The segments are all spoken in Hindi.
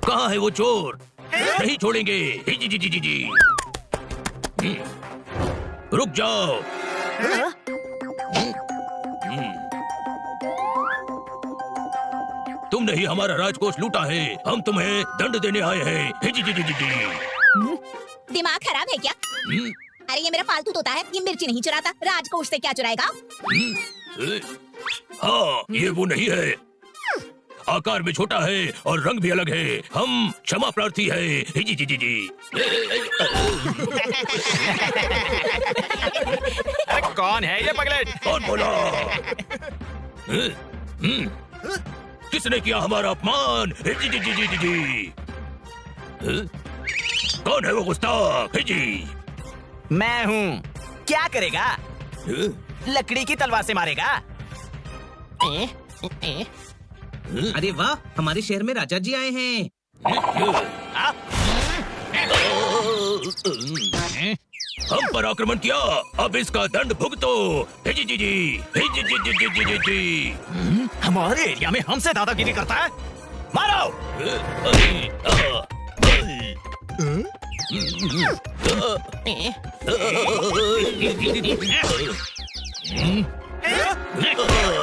कहाँ है वो चोर? नहीं छोड़ेंगे। जी जी जी जी जी। रुक जाओ। तुमने ही हमारा राजकोष लूटा है, हम तुम्हें दंड देने आए हैं। जी जी जी जी जी। दिमाग खराब है क्या? अरे ये मेरा पालतू तोता है, ये मिर्ची नहीं चुराता, राजकोष से क्या चुराएगा? हाँ, ये वो नहीं है। आकार में छोटा है और रंग भी अलग है। हम क्षमा प्रार्थी है। जी जी जी जी। अरे कौन है ये पगलेट? कौन बोला? किसने किया हमारा अपमान? जी जी जी जी जी जी। कौन है वो गुस्ताख? जी मैं हूँ। क्या करेगा? लकड़ी की तलवार से मारेगा। अरे वाह, हमारे शहर में राजा जी आए हैं। हम पर आक्रमण किया, अब इसका दंड भुगतो। जी जी जी जी जी जी जी जी जी जी। हमारे एरिया में हमसे दादागिरी करता है? मारो!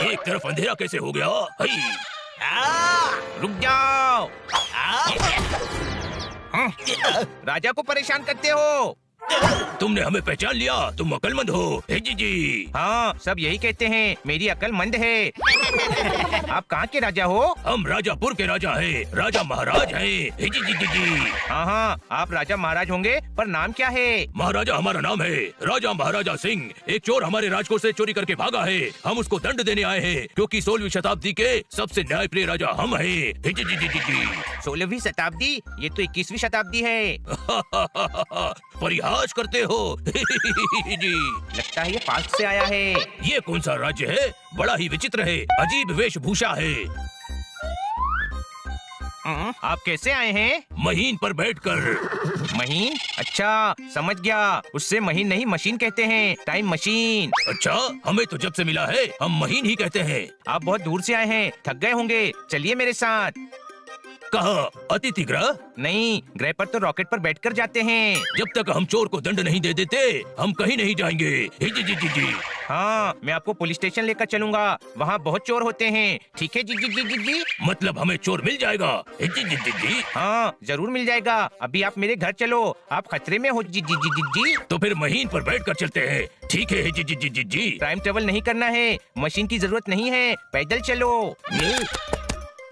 एक तरफ अंधेरा कैसे हो गया? रुक जाओ। राजा को परेशान करते हो। तुमने हमें पहचान लिया, तुम अक्लमंद हो। जी जी। हाँ, सब यही कहते हैं, मेरी अकल मंद है। आप कहाँ के राजा हो? हम राजापुर के राजा हैं, राजा महाराज हैं। जी जी जी जी। हाँ हाँ, आप राजा महाराज होंगे, पर नाम क्या है? महाराजा हमारा नाम है, राजा महाराजा सिंह। एक चोर हमारे राजकोष से चोरी करके भागा है, हम उसको दंड देने आए हैं, क्योंकि 16वीं शताब्दी के सबसे न्यायप्रिय राजा हम हैं। जी जी जी जी जी। 16वीं शताब्दी? ये तो 21वीं शताब्दी है। परिहास करते हो। जी। लगता है ये पास्ट से आया है। ये कौन सा राज्य है? बड़ा ही विचित्र है, अजीब वेशभूषा है। आप कैसे आए हैं? महीन पर बैठकर। महीन? अच्छा, समझ गया। उससे महीन नहीं, मशीन कहते हैं। Time machine. अच्छा, हमें तो जब से मिला है हम महीन ही कहते हैं। आप बहुत दूर से आए हैं, थक गए होंगे, चलिए मेरे साथ। कहाँ? अतिथि गृह? नहीं, ग्रह पर तो रॉकेट पर बैठकर जाते हैं। जब तक हम चोर को दंड नहीं दे देते हम कहीं नहीं जाएंगे। जी जी जी जी। हाँ, मैं आपको पुलिस स्टेशन लेकर चलूंगा, वहाँ बहुत चोर होते हैं। ठीक है? जी जी जी जी जी। मतलब हमें चोर मिल जाएगा? जी जी जी जी। हाँ, जरूर मिल जाएगा। अभी आप मेरे घर चलो, आप खतरे में हो। जी जी जी जी जी। तो फिर महीन पर बैठकर चलते हैं। ठीक है? जी जी जी जी जी। टाइम ट्रेवल नहीं करना है, मशीन की जरूरत नहीं है, पैदल चलो।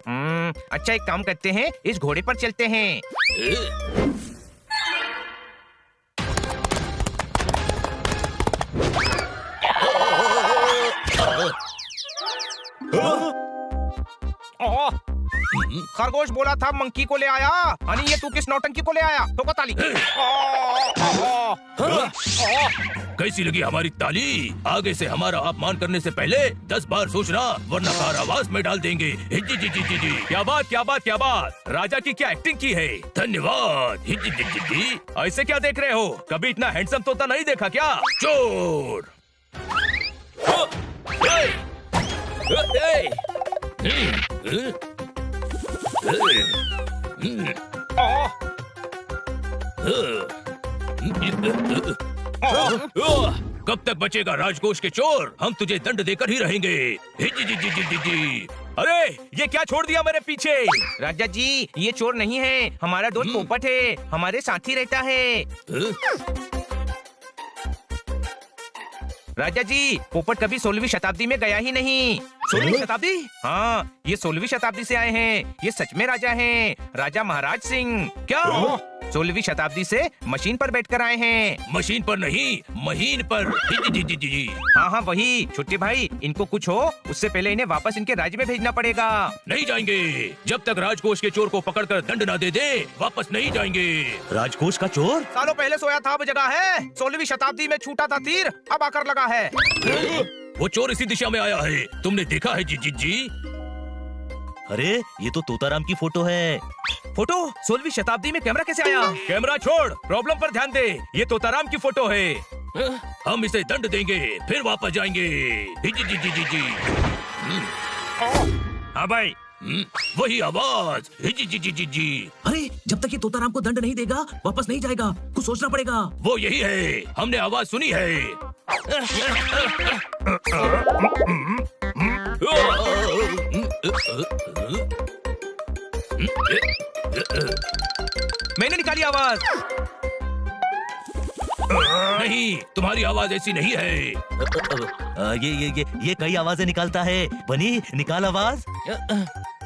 अच्छा, एक काम करते हैं, इस घोड़े पर चलते हैं। खरगोश बोला था मंकी को ले आया, अनि ये तू किस नौटंकी को ले आया? ठोको ताली। कैसी लगी हमारी ताली? आगे से हमारा अपमान करने से पहले 10 बार सोचना, वरना कारावास में डाल देंगे। जी जी जी जी जी। क्या बात क्या बात क्या बात, राजा की क्या एक्टिंग की है। धन्यवाद। जी जी जी जी। ऐसे क्या देख रहे हो, कभी इतना हैंडसम तोता नहीं देखा क्या? चोर। कब तक बचेगा राजकोष के चोर? हम तुझे दंड देकर ही रहेंगे। जी जी जी जी जी जी। अरे ये क्या छोड़ दिया मेरे पीछे? राजा जी, ये चोर नहीं है, हमारा दोस्त पोपट है, हमारे साथ ही रहता है। राजा जी, पोपट कभी 16वीं शताब्दी में गया ही नहीं। 16वीं शताब्दी? हाँ, ये 16वीं शताब्दी से आए हैं। ये सच में राजा हैं, राजा महाराज सिंह। क्या? 16वीं शताब्दी से मशीन पर बैठकर आए हैं। मशीन पर नहीं, महीन पर। जी जी जी जी जी। हाँ हाँ, वही। छोटे भाई, इनको कुछ हो उससे पहले इन्हें वापस इनके राज्य में भेजना पड़ेगा। नहीं जाएंगे, जब तक राजकोष के चोर को पकड़कर दंड ना दे दे, वापस नहीं जाएंगे। राजकोष का चोर? सालों पहले सोया था, अब जगह है। 16वीं शताब्दी में छूटा था तीर, अब आकर लगा है। वो चोर इसी दिशा में आया है, तुमने देखा है? जी जी जी। अरे ये तो तोताराम की फोटो है। फोटो 16वीं शताब्दी में कैमरा कैसे आया? कैमरा छोड़, प्रॉब्लम पर ध्यान दे। ये तोताराम की फोटो है। हम इसे दंड देंगे, फिर वापस जाएंगे। जी जी जी जी जी। हाँ भाई, वही आवाज। जी जी जी जी जी। अरे जब तक ये तोताराम को दंड नहीं देगा वापस नहीं जाएगा, कुछ सोचना पड़ेगा। वो यही है, हमने आवाज सुनी है। मैंने निकाली आवाज। नहीं, तुम्हारी आवाज ऐसी नहीं है। ये कई आवाजें निकालता है। बनी, निकाल आवाज।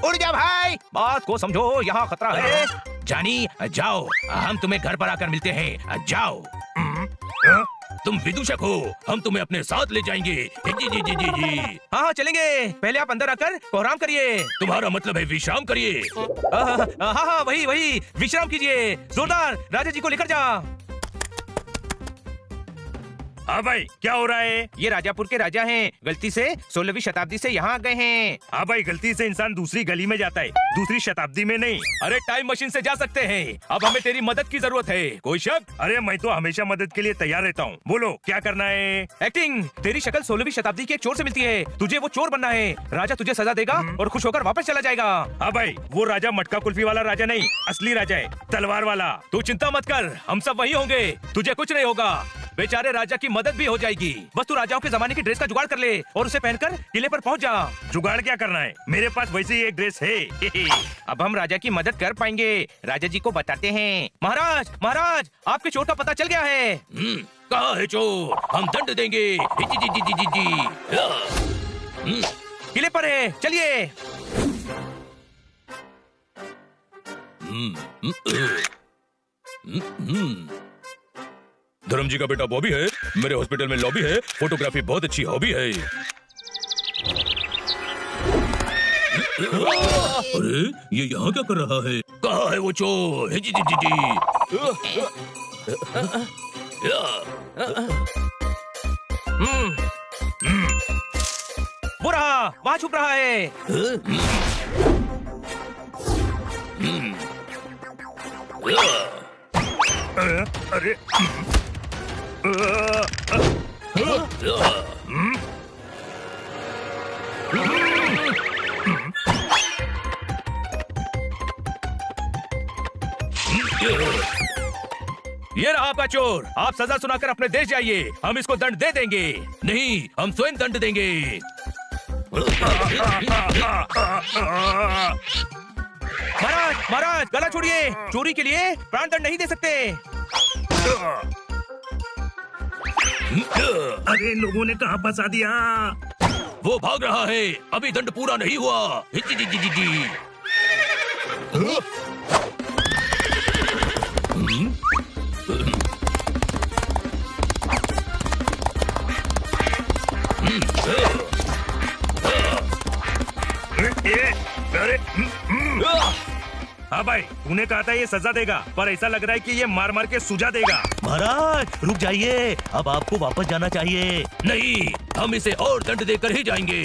उड़ जा भाई, बात को समझो, यहाँ खतरा है। जानी, जाओ, हम तुम्हें घर पर आकर मिलते हैं। जाओ। तुम विदूषक हो, हम तुम्हें अपने साथ ले जाएंगे। जी जी जी जी जी। हाँ हाँ चलेंगे, पहले आप अंदर आकर कोहराम करिए। तुम्हारा मतलब है विश्राम करिए। हाँ हाँ वही वही, विश्राम कीजिए। जोरदार, राजा जी को लेकर जा। हाँ भाई, क्या हो रहा है? ये राजापुर के राजा हैं, गलती से 16वीं शताब्दी से यहाँ आ गए हैं। हाँ भाई, गलती से इंसान दूसरी गली में जाता है, दूसरी शताब्दी में नहीं। अरे टाइम मशीन से जा सकते हैं। अब हमें तेरी मदद की जरूरत है। कोई शक? अरे मैं तो हमेशा मदद के लिए तैयार रहता हूँ। बोलो क्या करना है? एक्टिंग, तेरी शक्ल 16वीं शताब्दी के एक चोर से मिलती है। तुझे वो चोर बनना है। राजा तुझे सजा देगा और खुश होकर वापस चला जाएगा। हाँ भाई, वो राजा मटका कुल्फी वाला राजा नहीं, असली राजा है, तलवार वाला। तू चिंता मत कर, हम सब वही होंगे। तुझे कुछ नहीं होगा। बेचारे राजा की मदद भी हो जाएगी। बस तू राजाओं के जमाने की ड्रेस का जुगाड़ कर ले और उसे पहनकर किले पर पहुंच जा। जुगाड़ क्या करना है? मेरे पास वैसे ही एक ड्रेस है। अब हम राजा की मदद कर पाएंगे। राजा जी को बताते हैं। महाराज महाराज, आपके चोर का पता चल गया है। कहाँ है चोर? हम दंड देंगे। जी जी जी जी जी जी। किले पर है, चलिए। धर्म जी का बेटा बॉबी है। मेरे हॉस्पिटल में लॉबी है। फोटोग्राफी बहुत अच्छी हॉबी है। अरे ये यहाँ क्या कर रहा है? कहाँ है वो चोर? जी जी जी जी। वो रहा, वहाँ छुप रहा है। अरे ये रहा आपका चोर। आप सजा सुनाकर अपने देश जाइए। हम इसको दंड दे देंगे। नहीं, हम स्वयं दंड देंगे। महाराज महाराज, गला छोड़िए। चोरी के लिए प्राण दंड नहीं दे सकते। अरे लोगों ने कहाँ फंसा दिया? वो भाग रहा है, अभी दंड पूरा नहीं हुआ। जी जी जी जी जी। अरे हाँ भाई, तूने कहा था ये सजा देगा, पर ऐसा लग रहा है कि ये मार मार के सुझा देगा। महाराज रुक जाइए, अब आपको वापस जाना चाहिए। नहीं, हम इसे और दंड देकर ही जाएंगे।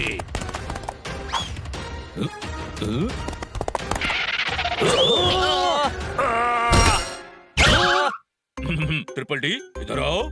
ट्रिपल डी, इधर आओ।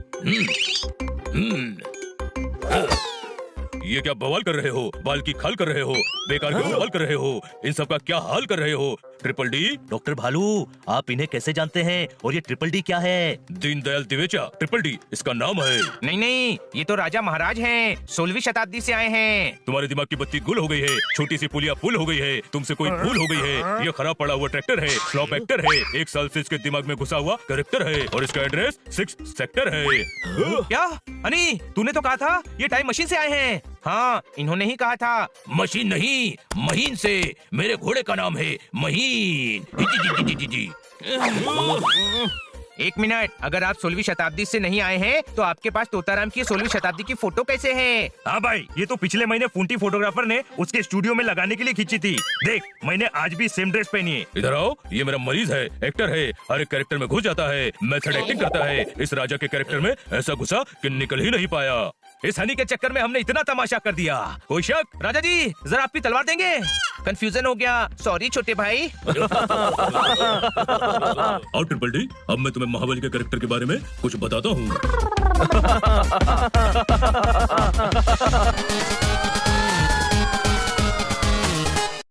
ये क्या बवाल कर रहे हो? बाल की खाल कर रहे हो? बेकार के सवाल कर रहे हो? इन सब का क्या हाल कर रहे हो? Triple D. डॉक्टर भालू, आप इन्हें कैसे जानते हैं? और ये ट्रिपल डी क्या है? दीनदयाल दिवेचा, ट्रिपल डी इसका नाम है। नहीं नहीं, ये तो राजा महाराज हैं, 16वीं शताब्दी से आए हैं। तुम्हारे दिमाग की बत्ती गुल हो गई है। छोटी सी पुलिया फूल हो गई है। तुमसे कोई भूल हो गई है। ये खराब पड़ा हुआ ट्रैक्टर है, फ्लॉप एक्टर है, 1 साल से इसके दिमाग में घुसा हुआ कैरेक्टर है, और इसका एड्रेस 6 सेक्टर है। क्या अनी, तूने तो कहा था ये टाइम मशीन से आए हैं। हाँ, इन्होंने ही कहा था। मशीन नहीं, महीन से। मेरे घोड़े का नाम है महीन। जी जी जी जी जी। 1 मिनट, अगर आप 16वीं शताब्दी से नहीं आए हैं तो आपके पास तोताराम की 16वीं शताब्दी की फोटो कैसे है? हाँ भाई, ये तो पिछले महीने फूंटी फोटोग्राफर ने उसके स्टूडियो में लगाने के लिए खींची थी। देख, मैंने आज भी सेम ड्रेस पहनी है। इधर आओ, ये मेरा मरीज है, एक्टर है, हर एक कैरेक्टर में घुस जाता है, मेथड एक्टिंग करता है। इस राजा के कैरेक्टर में ऐसा घुसा कि निकल ही नहीं पाया। इस हनी के चक्कर में हमने इतना तमाशा कर दिया। कोई शक? राजा जी जरा आपकी तलवार देंगे? कंफ्यूजन हो गया, सॉरी छोटे भाई। और ट्रिपल डी, अब मैं तुम्हें महाबली के कैरेक्टर के बारे में कुछ बताता हूँ।